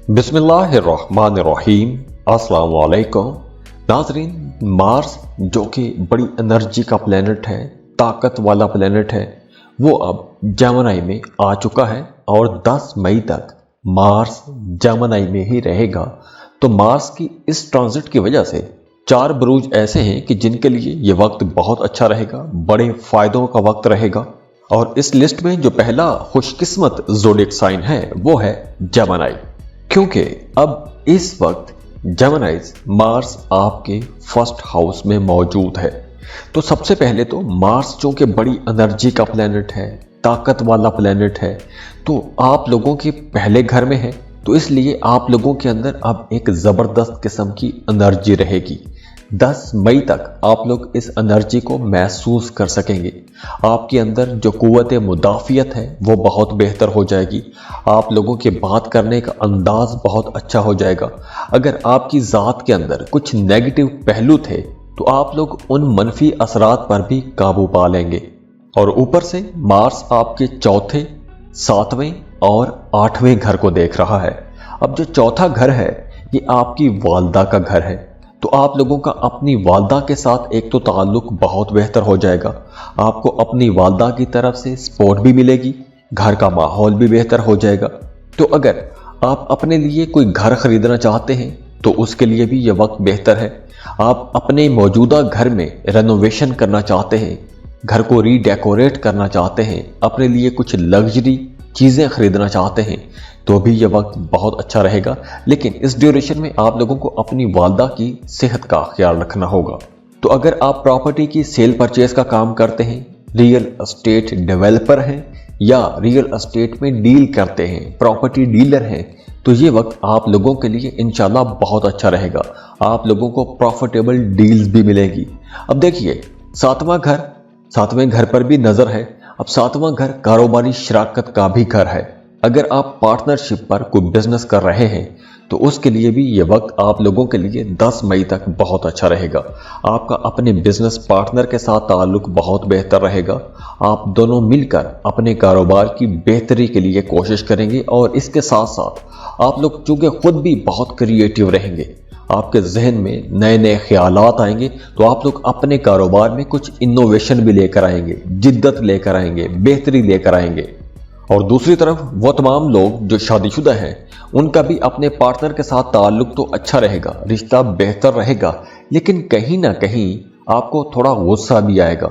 बिस्मिल्लाहिर्रहमानिर्रहीम। अस्सलाम वालेकुम नाजरीन, मार्स जो कि बड़ी एनर्जी का प्लेनेट है, ताकत वाला प्लेनेट है, वो अब जेमिनी में आ चुका है और 10 मई तक मार्स जेमिनी में ही रहेगा। तो मार्स की इस ट्रांजिट की वजह से 4 बुरूज ऐसे हैं कि जिनके लिए ये वक्त बहुत अच्छा रहेगा, बड़े फायदों का वक्त रहेगा। और इस लिस्ट में जो पहला खुशकिस्मत ज़ोडिएक साइन है वो है जेमिनी, क्योंकि अब इस वक्त जेमिनीज मार्स आपके फर्स्ट हाउस में मौजूद है। तो सबसे पहले तो मार्स चूंकि बड़ी एनर्जी का प्लेनेट है, ताकत वाला प्लेनेट है, तो आप लोगों के पहले घर में है, तो इसलिए आप लोगों के अंदर अब एक ज़बरदस्त किस्म की एनर्जी रहेगी। 10 मई तक आप लोग इस एनर्जी को महसूस कर सकेंगे। आपके अंदर जो कुव्वत मुदाफ़ियत है वो बहुत बेहतर हो जाएगी। आप लोगों के बात करने का अंदाज़ बहुत अच्छा हो जाएगा। अगर आपकी ज़ात के अंदर कुछ नेगेटिव पहलू थे तो आप लोग उन मनफी असरात पर भी काबू पा लेंगे। और ऊपर से मार्स आपके चौथे, 7वें और 8वें घर को देख रहा है। अब जो चौथा घर है ये आपकी वालदा का घर है, तो आप लोगों का अपनी वालदा के साथ एक तो ताल्लुक बहुत बेहतर हो जाएगा। आपको अपनी वालदा की तरफ से सपोर्ट भी मिलेगी, घर का माहौल भी बेहतर हो जाएगा। तो अगर आप अपने लिए कोई घर खरीदना चाहते हैं तो उसके लिए भी यह वक्त बेहतर है। आप अपने मौजूदा घर में रेनोवेशन करना चाहते हैं, घर को रीडेकोरेट करना चाहते हैं, अपने लिए कुछ लग्जरी चीज़ें खरीदना चाहते हैं, तो भी यह वक्त बहुत अच्छा रहेगा। लेकिन इस ड्यूरेशन में आप लोगों को अपनी वालदा की सेहत का ख्याल रखना होगा। तो अगर आप प्रॉपर्टी की सेल परचेज का काम करते हैं, रियल एस्टेट डेवलपर हैं या रियल एस्टेट में डील करते हैं, प्रॉपर्टी डीलर हैं, तो ये वक्त आप लोगों के लिए इंशाल्लाह बहुत अच्छा रहेगा। आप लोगों को प्रॉफिटेबल डील्स भी मिलेगी। अब देखिए, 7वें घर पर भी नज़र है। अब 7वां घर कारोबारी शराकत का भी घर है। अगर आप पार्टनरशिप पर कोई बिजनेस कर रहे हैं तो उसके लिए भी ये वक्त आप लोगों के लिए 10 मई तक बहुत अच्छा रहेगा। आपका अपने बिजनेस पार्टनर के साथ ताल्लुक बहुत बेहतर रहेगा। आप दोनों मिलकर अपने कारोबार की बेहतरी के लिए कोशिश करेंगे और इसके साथ साथ आप लोग चूंकि खुद भी बहुत क्रिएटिव रहेंगे, आपके जहन में नए नए ख्यालात आएंगे, तो आप लोग अपने कारोबार में कुछ इनोवेशन भी लेकर आएंगे, जिद्दत लेकर आएंगे, बेहतरी लेकर आएंगे। और दूसरी तरफ वो तमाम लोग जो शादीशुदा हैं, उनका भी अपने पार्टनर के साथ ताल्लुक तो अच्छा रहेगा, रिश्ता बेहतर रहेगा, लेकिन कहीं ना कहीं आपको थोड़ा गुस्सा भी आएगा।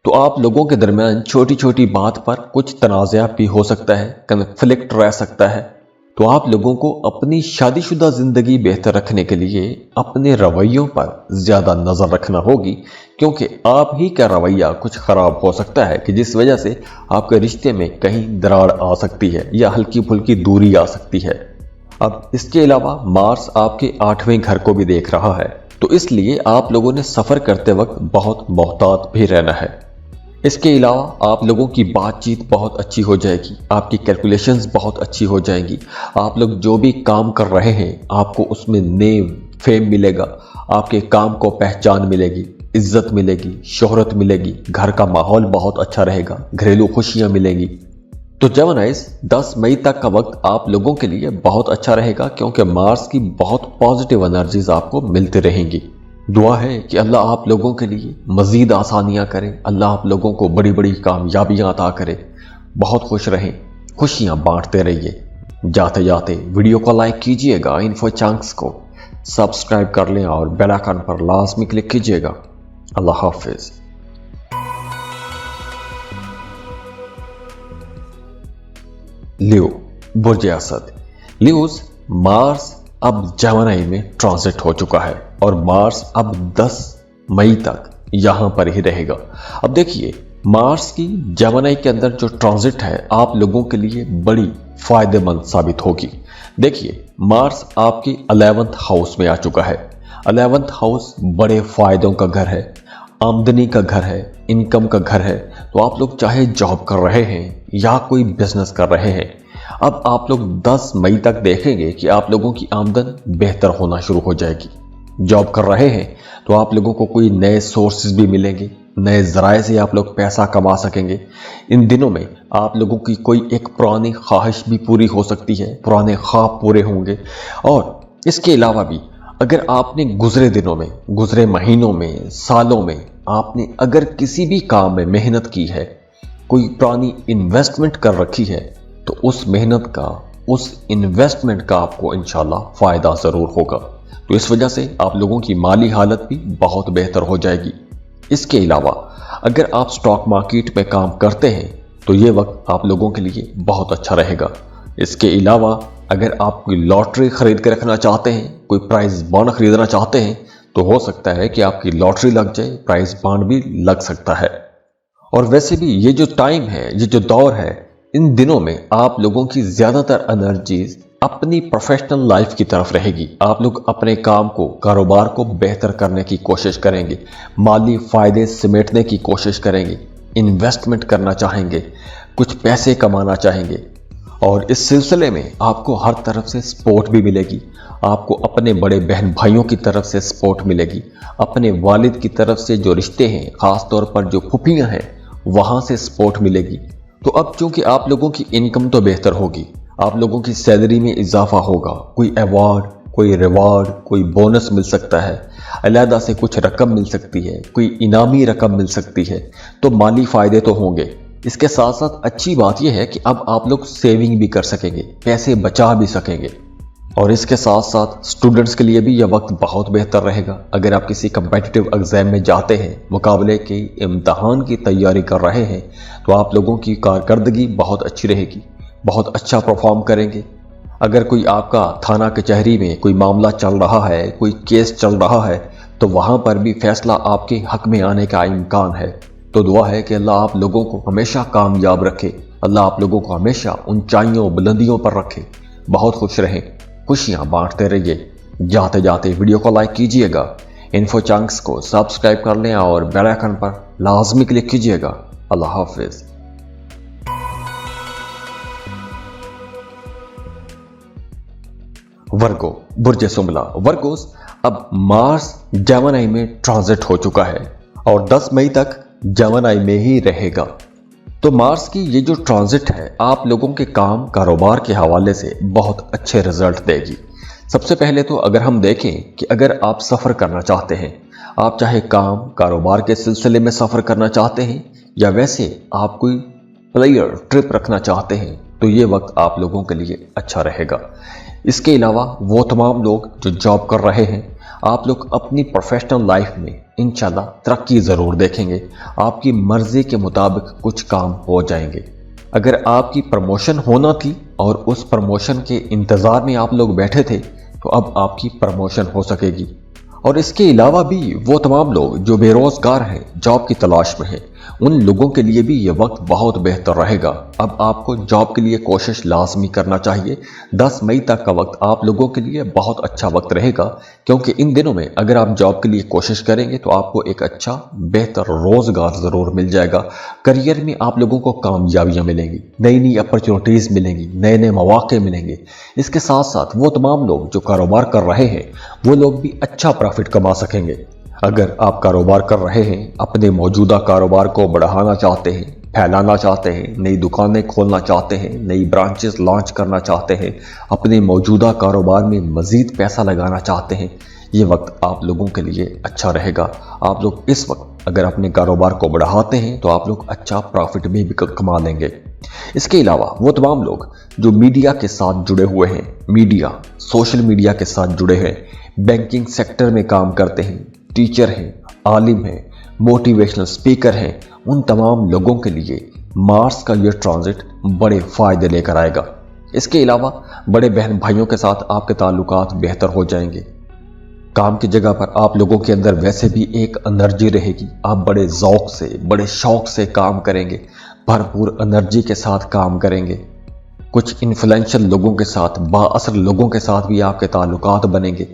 तो आप लोगों के दरमियान छोटी छोटी बात पर कुछ तनाज़ा भी हो सकता है, कन्फ्लिक्ट रह सकता है। तो आप लोगों को अपनी शादीशुदा ज़िंदगी बेहतर रखने के लिए अपने रवैयों पर ज़्यादा नज़र रखना होगी, क्योंकि आप ही का रवैया कुछ ख़राब हो सकता है कि जिस वजह से आपके रिश्ते में कहीं दरार आ सकती है या हल्की फुल्की दूरी आ सकती है। अब इसके अलावा मार्स आपके 8वें घर को भी देख रहा है, तो इसलिए आप लोगों ने सफ़र करते वक्त बहुत मोहतात भी रहना है। इसके अलावा आप लोगों की बातचीत बहुत अच्छी हो जाएगी, आपकी कैलकुलेशंस बहुत अच्छी हो जाएंगी। आप लोग जो भी काम कर रहे हैं आपको उसमें नेम फेम मिलेगा, आपके काम को पहचान मिलेगी, इज्जत मिलेगी, शोहरत मिलेगी, घर का माहौल बहुत अच्छा रहेगा, घरेलू खुशियां मिलेंगी। तो जेमिनीज 10 मई तक का वक्त आप लोगों के लिए बहुत अच्छा रहेगा, क्योंकि मार्स की बहुत पॉजिटिव एनर्जीज आपको मिलती रहेंगी। दुआ है कि अल्लाह आप लोगों के लिए मज़ीद आसानियाँ करे, अल्लाह आप लोगों को बड़ी बड़ी कामयाबियाँ अता करे। बहुत खुश रहें, खुशियाँ बांटते रहिए। जाते जाते वीडियो को लाइक कीजिएगा, इन्फो चंक्स को सब्सक्राइब कर लें और बेल आइकन पर लाजमी क्लिक कीजिएगा। अल्लाह हाफिज़। लियो, बुर्ज असद। लियोस, मार्स अब जेमिनी में ट्रांजिट हो चुका है और मार्स अब 10 मई तक यहां पर ही रहेगा। अब देखिए, मार्स की जेमिनी के अंदर जो ट्रांजिट है आप लोगों के लिए बड़ी फायदेमंद साबित होगी। देखिए, मार्स आपके 11th हाउस में आ चुका है। 11th हाउस बड़े फायदों का घर है, आमदनी का घर है, इनकम का घर है। तो आप लोग चाहे जॉब कर रहे हैं या कोई बिजनेस कर रहे हैं, अब आप लोग 10 मई तक देखेंगे कि आप लोगों की आमदन बेहतर होना शुरू हो जाएगी। जॉब कर रहे हैं तो आप लोगों को कोई नए सोर्सेज भी मिलेंगे, नए ज़राए से आप लोग पैसा कमा सकेंगे। इन दिनों में आप लोगों की कोई एक पुरानी ख्वाहिश भी पूरी हो सकती है, पुराने ख्वाब पूरे होंगे। और इसके अलावा भी अगर आपने गुजरे दिनों में, गुजरे महीनों में, सालों में आपने अगर किसी भी काम में मेहनत की है, कोई पुरानी इन्वेस्टमेंट कर रखी है, तो उस मेहनत का, उस इन्वेस्टमेंट का आपको इंशाल्लाह फ़ायदा ज़रूर होगा। तो इस वजह से आप लोगों की माली हालत भी बहुत बेहतर हो जाएगी। इसके अलावा अगर आप स्टॉक मार्केट में काम करते हैं तो ये वक्त आप लोगों के लिए बहुत अच्छा रहेगा। इसके अलावा अगर आप कोई लॉटरी खरीद के रखना चाहते हैं, कोई प्राइज बॉन्ड खरीदना चाहते हैं, तो हो सकता है कि आपकी लॉटरी लग जाए, प्राइज बॉन्ड भी लग सकता है। और वैसे भी ये जो टाइम है, ये जो दौर है, इन दिनों में आप लोगों की ज़्यादातर एनर्जीज अपनी प्रोफेशनल लाइफ की तरफ रहेगी। आप लोग अपने काम को, कारोबार को बेहतर करने की कोशिश करेंगे, माली फ़ायदे समेटने की कोशिश करेंगे, इन्वेस्टमेंट करना चाहेंगे, कुछ पैसे कमाना चाहेंगे। और इस सिलसिले में आपको हर तरफ से सपोर्ट भी मिलेगी। आपको अपने बड़े बहन भाइयों की तरफ से सपोर्ट मिलेगी, अपने वालिद की तरफ से जो रिश्ते हैं, ख़ास तौर पर जो फुफियाँ हैं, वहाँ से सपोर्ट मिलेगी। तो अब चूंकि आप लोगों की इनकम तो बेहतर होगी, आप लोगों की सैलरी में इजाफा होगा, कोई अवार्ड, कोई रिवार्ड, कोई बोनस मिल सकता है, अलहदा से कुछ रकम मिल सकती है, कोई इनामी रकम मिल सकती है, तो माली फ़ायदे तो होंगे। इसके साथ साथ अच्छी बात यह है कि अब आप लोग सेविंग भी कर सकेंगे, पैसे बचा भी सकेंगे। और इसके साथ साथ स्टूडेंट्स के लिए भी यह वक्त बहुत बेहतर रहेगा। अगर आप किसी कम्पिटिटिव एग्ज़ाम में जाते हैं, मुकाबले के इम्तहान की तैयारी कर रहे हैं, तो आप लोगों की कारकर्दगी बहुत अच्छी रहेगी, बहुत अच्छा परफॉर्म करेंगे। अगर कोई आपका थाना कचहरी में कोई मामला चल रहा है, कोई केस चल रहा है, तो वहाँ पर भी फैसला आपके हक में आने का इम्कान है। तो दुआ है कि अल्लाह आप लोगों को हमेशा कामयाब रखे, अल्लाह आप लोगों को हमेशा ऊंचाइयों बुलंदियों पर रखे। बहुत खुश रहें, खुशियाँ बांटते रहिए। जाते जाते वीडियो को लाइक कीजिएगा, इन्फो चंक्स को सब्सक्राइब कर लें और बेल आइकन पर लाजमी क्लिक कीजिएगा। अल्लाह हाफिज़। वर्गो, बुर्ज सुमला, वर्गोस अब मार्स जेमिनी में ट्रांजिट हो चुका है और 10 मई तक जेमिनी में ही रहेगा। तो मार्स की ये जो ट्रांजिट है आप लोगों के काम, कारोबार के हवाले से बहुत अच्छे रिजल्ट देगी। सबसे पहले तो अगर हम देखें कि अगर आप सफ़र करना चाहते हैं, आप चाहे काम, कारोबार के सिलसिले में सफ़र करना चाहते हैं या वैसे आप कोई प्लेयर ट्रिप रखना चाहते हैं, तो ये वक्त आप लोगों के लिए अच्छा रहेगा। इसके अलावा वो तमाम लोग जो जॉब कर रहे हैं, आप लोग अपनी प्रोफेशनल लाइफ में इंशाल्लाह तरक्की ज़रूर देखेंगे। आपकी मर्ज़ी के मुताबिक कुछ काम हो जाएंगे। अगर आपकी प्रमोशन होना थी और उस प्रमोशन के इंतज़ार में आप लोग बैठे थे, तो अब आपकी प्रमोशन हो सकेगी। और इसके अलावा भी वो तमाम लोग जो बेरोज़गार हैं, जॉब की तलाश में हैं, उन लोगों के लिए भी ये वक्त बहुत बेहतर रहेगा। अब आपको जॉब के लिए कोशिश लाजमी करना चाहिए। 10 मई तक का वक्त आप लोगों के लिए बहुत अच्छा वक्त रहेगा, क्योंकि इन दिनों में अगर आप जॉब के लिए कोशिश करेंगे तो आपको एक अच्छा बेहतर रोज़गार ज़रूर मिल जाएगा। करियर में आप लोगों को कामयाबियाँ मिलेंगी, नई नई अपॉर्चुनिटीज़ मिलेंगी, नए नए मौके मिलेंगे। इसके साथ साथ वो तमाम लोग जो कारोबार कर रहे हैं, वो लोग भी अच्छा प्रॉफिट कमा सकेंगे। अगर आप कारोबार कर रहे हैं, अपने मौजूदा कारोबार को बढ़ाना चाहते हैं, फैलाना चाहते हैं, नई दुकानें खोलना चाहते हैं, नई ब्रांचेस लॉन्च करना चाहते हैं, अपने मौजूदा कारोबार में मज़ीद पैसा लगाना चाहते हैं, ये वक्त आप लोगों के लिए अच्छा रहेगा। आप लोग इस वक्त अगर अपने कारोबार को बढ़ाते हैं तो आप लोग अच्छा प्रॉफिट भी कमा लेंगे। इसके अलावा वो तमाम लोग जो मीडिया के साथ जुड़े हुए हैं, मीडिया, सोशल मीडिया के साथ जुड़े हैं, बैंकिंग सेक्टर में काम करते हैं, टीचर हैं, आलिम हैं, मोटिवेशनल स्पीकर हैं, उन तमाम लोगों के लिए मार्स का ये ट्रांजिट बड़े फ़ायदे लेकर आएगा। इसके अलावा बड़े बहन भाइयों के साथ आपके ताल्लुकात बेहतर हो जाएंगे। काम की जगह पर आप लोगों के अंदर वैसे भी एक एनर्जी रहेगी, आप बड़े ज़ौक़ से, बड़े शौक़ से काम करेंगे, भरपूर एनर्जी के साथ काम करेंगे। कुछ इन्फ्लुएंशियल लोगों के साथ, बाअसर लोगों के साथ भी आपके ताल्लुकात बनेंगे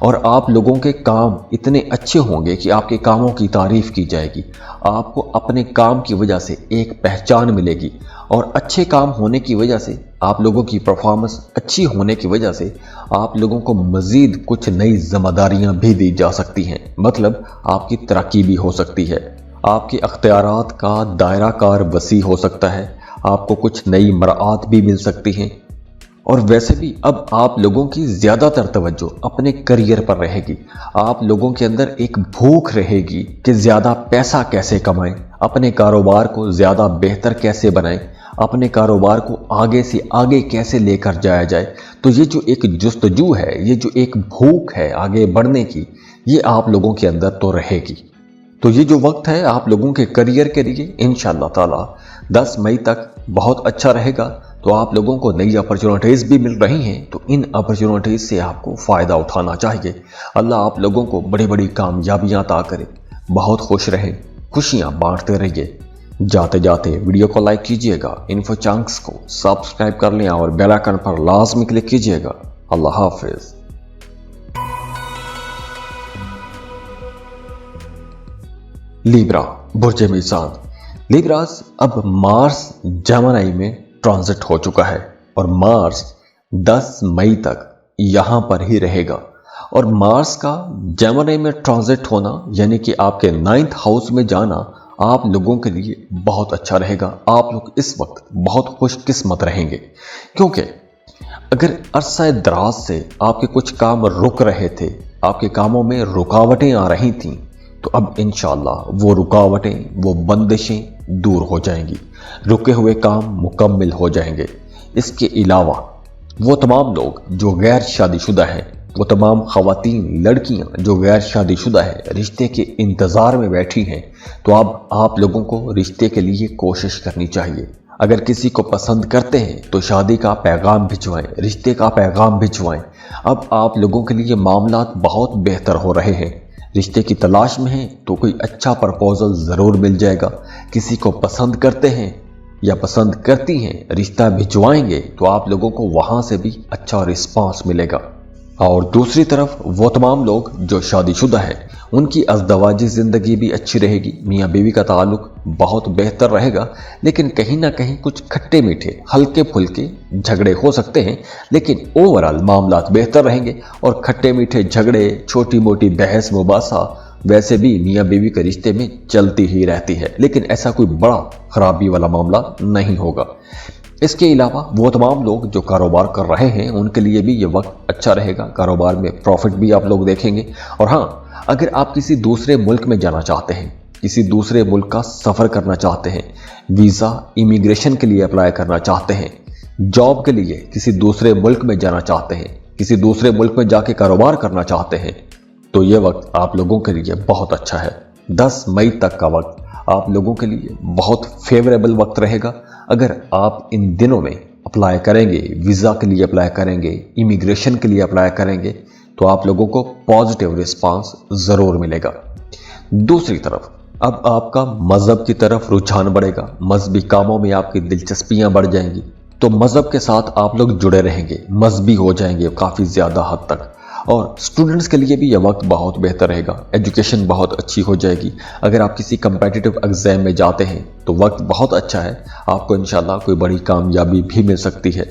और आप लोगों के काम इतने अच्छे होंगे कि आपके कामों की तारीफ़ की जाएगी। आपको अपने काम की वजह से एक पहचान मिलेगी और अच्छे काम होने की वजह से, आप लोगों की परफॉर्मेंस अच्छी होने की वजह से आप लोगों को मज़ीद कुछ नई ज़िम्मेदारियां भी दी जा सकती हैं। मतलब आपकी तरक्की भी हो सकती है। آپ کے اختیارات کا دائرہ کار وسیع ہو سکتا ہے، آپ کو کچھ نئی مراعات بھی مل سکتی ہیں، اور ویسے بھی اب آپ لوگوں کی زیادہ تر توجہ اپنے کریئر پر رہے گی۔ آپ لوگوں کے اندر ایک بھوک رہے گی کہ زیادہ پیسہ کیسے کمائیں، اپنے کاروبار کو زیادہ بہتر کیسے بنائیں، اپنے کاروبار کو آگے سے آگے کیسے لے کر جایا جائے۔ تو یہ جو ایک جستجو ہے، یہ جو ایک بھوک ہے آگے بڑھنے کی، یہ آپ لوگوں کے اندر تو رہے گی۔ تو یہ جو وقت ہے آپ لوگوں کے کریئر کے لیے انشاءاللہ تعالی 10 مئی تک بہت اچھا رہے گا۔ تو آپ لوگوں کو نئی اپرچونٹیز بھی مل رہی ہیں، تو ان اپرچونٹیز سے آپ کو فائدہ اٹھانا چاہیے۔ اللہ آپ لوگوں کو بڑی بڑی کامیابیاں عطا کرے، بہت خوش رہیں، خوشیاں بانٹتے رہیے۔ جاتے جاتے ویڈیو کو لائک کیجئے گا، انفو چانکس کو سبسکرائب کر لیں اور بیل آئیکن پر لازمی کلک کیجئے گا۔ اللہ حافظ۔ لیبرا، برج میزان۔ لیبراز، اب مارس جیمنائی میں ٹرانزٹ ہو چکا ہے اور مارس 10 مئی تک یہاں پر ہی رہے گا، اور مارس کا جیمنائی میں ٹرانزٹ ہونا یعنی کہ آپ کے 9th ہاؤس میں جانا آپ لوگوں کے لیے بہت اچھا رہے گا۔ آپ لوگ اس وقت بہت خوش قسمت رہیں گے، کیونکہ اگر عرصہ دراز سے آپ کے کچھ کام رک رہے تھے، آپ کے کاموں میں رکاوٹیں آ رہی تھیں، تو اب انشاءاللہ وہ رکاوٹیں، وہ بندشیں دور ہو جائیں گی، رکے ہوئے کام مکمل ہو جائیں گے۔ اس کے علاوہ وہ تمام لوگ جو غیر شادی شدہ ہیں، وہ تمام خواتین، لڑکیاں جو غیر شادی شدہ ہیں، رشتے کے انتظار میں بیٹھی ہیں، تو اب آپ لوگوں کو رشتے کے لیے کوشش کرنی چاہیے۔ اگر کسی کو پسند کرتے ہیں تو شادی کا پیغام بھجوائیں، رشتے کا پیغام بھجوائیں۔ اب آپ لوگوں کے لیے معاملات بہت بہتر ہو رہے ہیں۔ رشتے کی تلاش میں ہیں تو کوئی اچھا پرپوزل ضرور مل جائے گا۔ کسی کو پسند کرتے ہیں یا پسند کرتی ہیں، رشتہ بھجوائیں گے تو آپ لوگوں کو وہاں سے بھی اچھا رسپانس ملے گا۔ اور دوسری طرف وہ تمام لوگ جو شادی شدہ ہیں، ان کی ازدواجی زندگی بھی اچھی رہے گی، میاں بیوی کا تعلق بہت بہتر رہے گا، لیکن کہیں نہ کہیں کچھ کھٹے میٹھے ہلکے پھلکے جھگڑے ہو سکتے ہیں، لیکن اوورآل معاملات بہتر رہیں گے۔ اور کھٹے میٹھے جھگڑے، چھوٹی موٹی بحث مباحثہ ویسے بھی میاں بیوی کے رشتے میں چلتی ہی رہتی ہے، لیکن ایسا کوئی بڑا خرابی والا معاملہ نہیں ہوگا۔ اس کے علاوہ وہ تمام لوگ جو کاروبار کر رہے ہیں، ان کے لیے بھی یہ وقت اچھا رہے گا، کاروبار میں پروفٹ بھی آپ لوگ دیکھیں گے۔ اور ہاں، اگر آپ کسی دوسرے ملک میں جانا چاہتے ہیں، کسی دوسرے ملک کا سفر کرنا چاہتے ہیں، ویزا امیگریشن کے لیے اپلائی کرنا چاہتے ہیں، جاب کے لیے کسی دوسرے ملک میں جانا چاہتے ہیں، کسی دوسرے ملک میں جا کے کاروبار کرنا چاہتے ہیں، تو یہ وقت آپ لوگوں کے لیے بہت اچھا ہے۔ 10 مئی تک کا وقت آپ لوگوں کے لیے بہت فیوریبل وقت رہے گا۔ اگر آپ ان دنوں میں اپلائی کریں گے، ویزا کے لیے اپلائی کریں گے، امیگریشن کے لیے اپلائی کریں گے، تو آپ لوگوں کو پازیٹیو رسپانس ضرور ملے گا۔ دوسری طرف اب آپ کا مذہب کی طرف رجحان بڑھے گا، مذہبی کاموں میں آپ کی دلچسپیاں بڑھ جائیں گی، تو مذہب کے ساتھ آپ لوگ جڑے رہیں گے، مذہبی ہو جائیں گے کافی زیادہ حد تک۔ اور سٹوڈنٹس کے لیے بھی یہ وقت بہت بہتر رہے گا، ایجوکیشن بہت اچھی ہو جائے گی۔ اگر آپ کسی کمپیٹیٹو ایگزام میں جاتے ہیں تو وقت بہت اچھا ہے، آپ کو انشاءاللہ کوئی بڑی کامیابی بھی مل سکتی ہے۔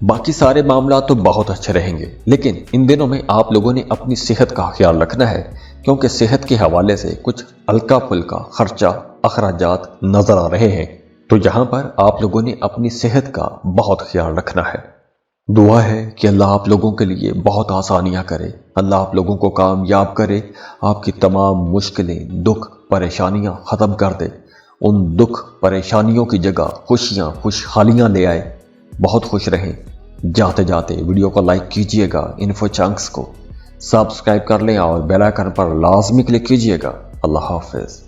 باقی سارے معاملات تو بہت اچھے رہیں گے، لیکن ان دنوں میں آپ لوگوں نے اپنی صحت کا خیال رکھنا ہے، کیونکہ صحت کے حوالے سے کچھ ہلکا پھلکا خرچہ، اخراجات نظر آ رہے ہیں، تو یہاں پر آپ لوگوں نے اپنی صحت کا بہت خیال رکھنا ہے۔ دعا ہے کہ اللہ آپ لوگوں کے لیے بہت آسانیاں کرے، اللہ آپ لوگوں کو کامیاب کرے، آپ کی تمام مشکلیں، دکھ، پریشانیاں ختم کر دے، ان دکھ پریشانیوں کی جگہ خوشیاں، خوشحالیاں لے آئے۔ بہت خوش رہیں۔ جاتے جاتے ویڈیو کو لائک کیجئے گا، انفو چانکس کو سبسکرائب کر لیں اور بیل آئیکن پر لازمی کلک کیجئے گا۔ اللہ حافظ۔